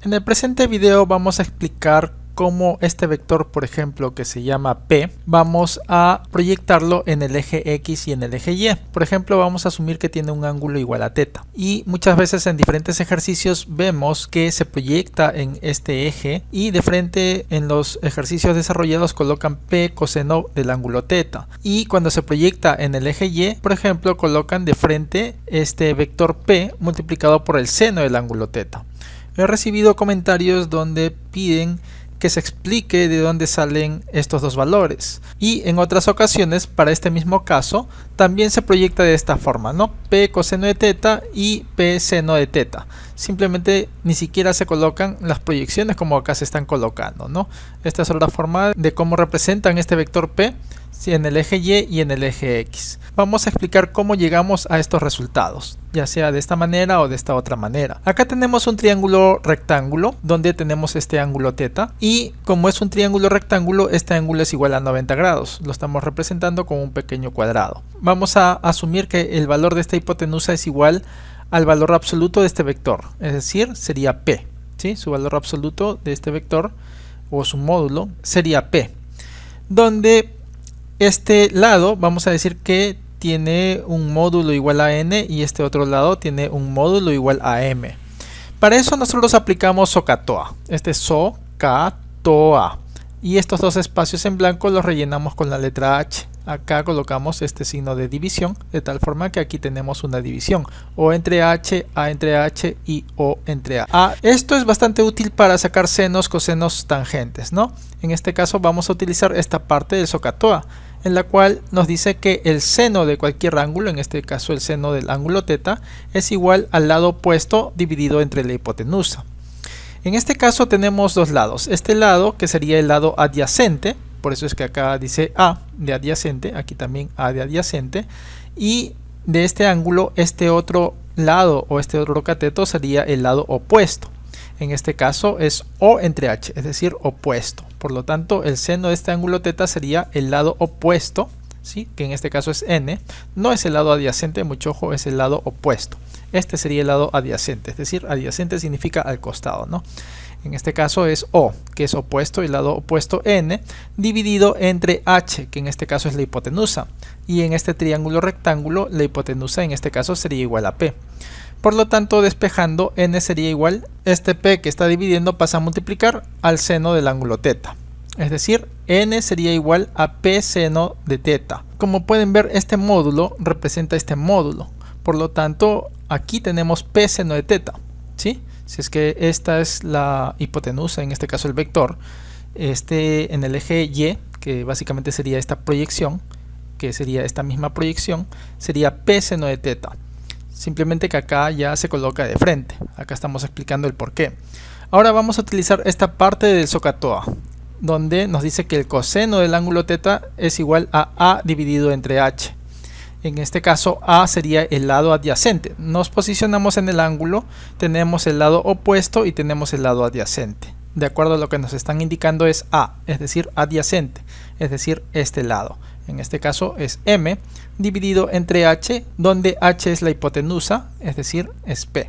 En el presente video vamos a explicar cómo este vector, por ejemplo, que se llama P, vamos a proyectarlo en el eje X y en el eje Y. Por ejemplo, vamos a asumir que tiene un ángulo igual a θ. Y muchas veces en diferentes ejercicios vemos que se proyecta en este eje y de frente en los ejercicios desarrollados colocan P coseno del ángulo θ. Y cuando se proyecta en el eje Y, por ejemplo, colocan de frente este vector P multiplicado por el seno del ángulo θ. He recibido comentarios donde piden que se explique de dónde salen estos dos valores, y en otras ocasiones para este mismo caso también se proyecta de esta forma, ¿no? P coseno de θ y P seno de θ. Simplemente ni siquiera se colocan las proyecciones como acá se están colocando, ¿no? Esta es otra forma de cómo representan este vector P en el eje Y y en el eje X. Vamos a explicar cómo llegamos a estos resultados, ya sea de esta manera o de esta otra manera. Acá tenemos un triángulo rectángulo donde tenemos este ángulo θ, y como es un triángulo rectángulo, este ángulo es igual a 90 grados. Lo estamos representando con un pequeño cuadrado. Vamos a asumir que el valor de esta hipotenusa es igual al valor absoluto de este vector, es decir, sería P, ¿sí? Su valor absoluto de este vector o su módulo sería P, donde este lado vamos a decir que tiene un módulo igual a n y este otro lado tiene un módulo igual a m. Para eso nosotros aplicamos SOHCAHTOA. Este es SOHCAHTOA. Y estos dos espacios en blanco los rellenamos con la letra H. Acá colocamos este signo de división, de tal forma que aquí tenemos una división. O entre H, A entre H y O entre A. Esto es bastante útil para sacar senos, cosenos, tangentes, ¿no? En este caso vamos a utilizar esta parte del SOHCAHTOA, en la cual nos dice que el seno de cualquier ángulo, en este caso el seno del ángulo θ, es igual al lado opuesto dividido entre la hipotenusa. En este caso tenemos dos lados. Este lado, que sería el lado adyacente, por eso es que acá dice A de adyacente, aquí también A de adyacente, y de este ángulo, este otro lado o este otro cateto sería el lado opuesto. En este caso es O entre H, es decir, opuesto. Por lo tanto, el seno de este ángulo θ sería el lado opuesto, ¿sí? Que en este caso es n. No es el lado adyacente, mucho ojo, es el lado opuesto. Este sería el lado adyacente, es decir, adyacente significa al costado, ¿no? En este caso es O, que es opuesto, y el lado opuesto n, dividido entre H, que en este caso es la hipotenusa. Y en este triángulo rectángulo, la hipotenusa en este caso sería igual a P. Por lo tanto, despejando, n sería igual, este P que está dividiendo pasa a multiplicar al seno del ángulo θ. Es decir, n sería igual a P seno de θ. Como pueden ver, este módulo representa este módulo. Por lo tanto, aquí tenemos P seno de θ, ¿sí? Si es que esta es la hipotenusa, en este caso el vector, en el eje Y, que básicamente sería esta proyección, que sería esta misma proyección, sería P seno de θ. Simplemente que acá ya se coloca de frente. Acá estamos explicando el por qué. Ahora vamos a utilizar esta parte del SOHCAHTOA, donde nos dice que el coseno del ángulo θ es igual a A dividido entre H. En este caso A sería el lado adyacente. Nos posicionamos en el ángulo, tenemos el lado opuesto y tenemos el lado adyacente. De acuerdo a lo que nos están indicando es A, es decir, adyacente, es decir, este lado. En este caso es M dividido entre H, donde H es la hipotenusa, es decir, es P.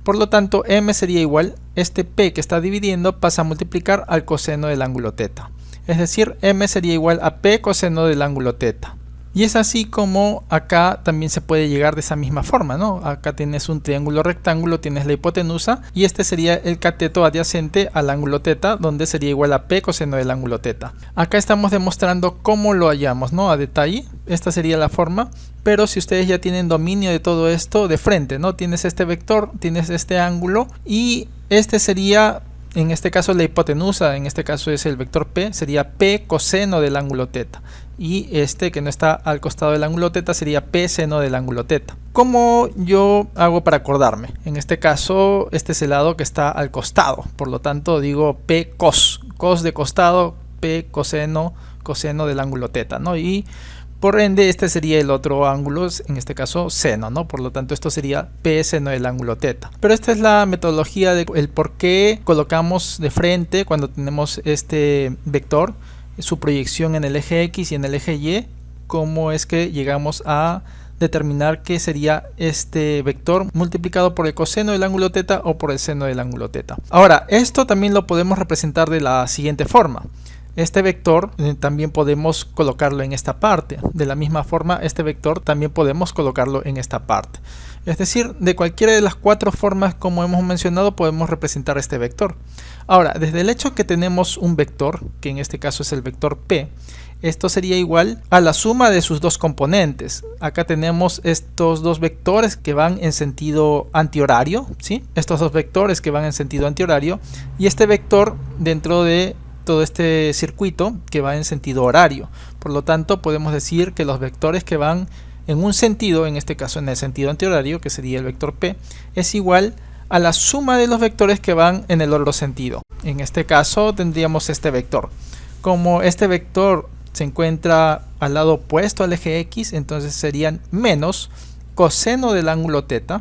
Por lo tanto, M sería igual, este P que está dividiendo pasa a multiplicar al coseno del ángulo θ. Es decir, M sería igual a P coseno del ángulo θ. Y es así como acá también se puede llegar de esa misma forma, ¿no? Acá tienes un triángulo rectángulo, tienes la hipotenusa, y este sería el cateto adyacente al ángulo θ, donde sería igual a P coseno del ángulo θ. Acá estamos demostrando cómo lo hallamos, ¿no? A detalle, esta sería la forma, pero si ustedes ya tienen dominio de todo esto de frente, ¿no? Tienes este vector, tienes este ángulo, y este sería, en este caso la hipotenusa, en este caso es el vector P, sería P coseno del ángulo θ. Y este que no está al costado del ángulo θ sería P seno del ángulo θ. ¿Cómo yo hago para acordarme? En este caso, este es el lado que está al costado. Por lo tanto, digo P cos. Cos de costado, P coseno, coseno del ángulo θ, ¿no? Y por ende, este sería el otro ángulo, en este caso seno, ¿no? Por lo tanto, esto sería P seno del ángulo θ. Pero esta es la metodología del por qué colocamos de frente cuando tenemos este vector, su proyección en el eje X y en el eje Y, cómo es que llegamos a determinar qué sería este vector multiplicado por el coseno del ángulo θ o por el seno del ángulo θ. Ahora, esto también lo podemos representar de la siguiente forma. Este vector también podemos colocarlo en esta parte. De la misma forma, este vector también podemos colocarlo en esta parte. Es decir, de cualquiera de las cuatro formas como hemos mencionado podemos representar este vector. Ahora, desde el hecho que tenemos un vector, que en este caso es el vector P, esto sería igual a la suma de sus dos componentes. Acá tenemos estos dos vectores que van en sentido antihorario, ¿sí? Estos dos vectores que van en sentido antihorario y este vector dentro de todo este circuito que va en sentido horario. Por lo tanto, podemos decir que los vectores que van en un sentido, en este caso en el sentido antihorario, que sería el vector P, es igual a la suma de los vectores que van en el otro sentido. En este caso tendríamos este vector. Como este vector se encuentra al lado opuesto al eje X, entonces serían menos coseno del ángulo θ,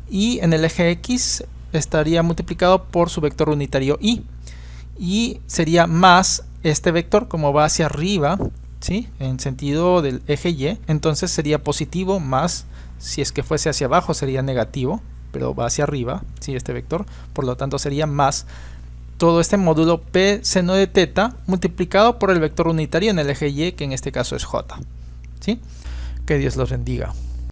y en el eje X estaría multiplicado por su vector unitario y sería más este vector, como va hacia arriba, ¿sí?, en sentido del eje Y, entonces sería positivo más, si es que fuese hacia abajo sería negativo, pero va hacia arriba, ¿sí?, este vector, por lo tanto sería más todo este módulo P seno de θ multiplicado por el vector unitario en el eje Y, que en este caso es J, ¿sí? Que Dios los bendiga.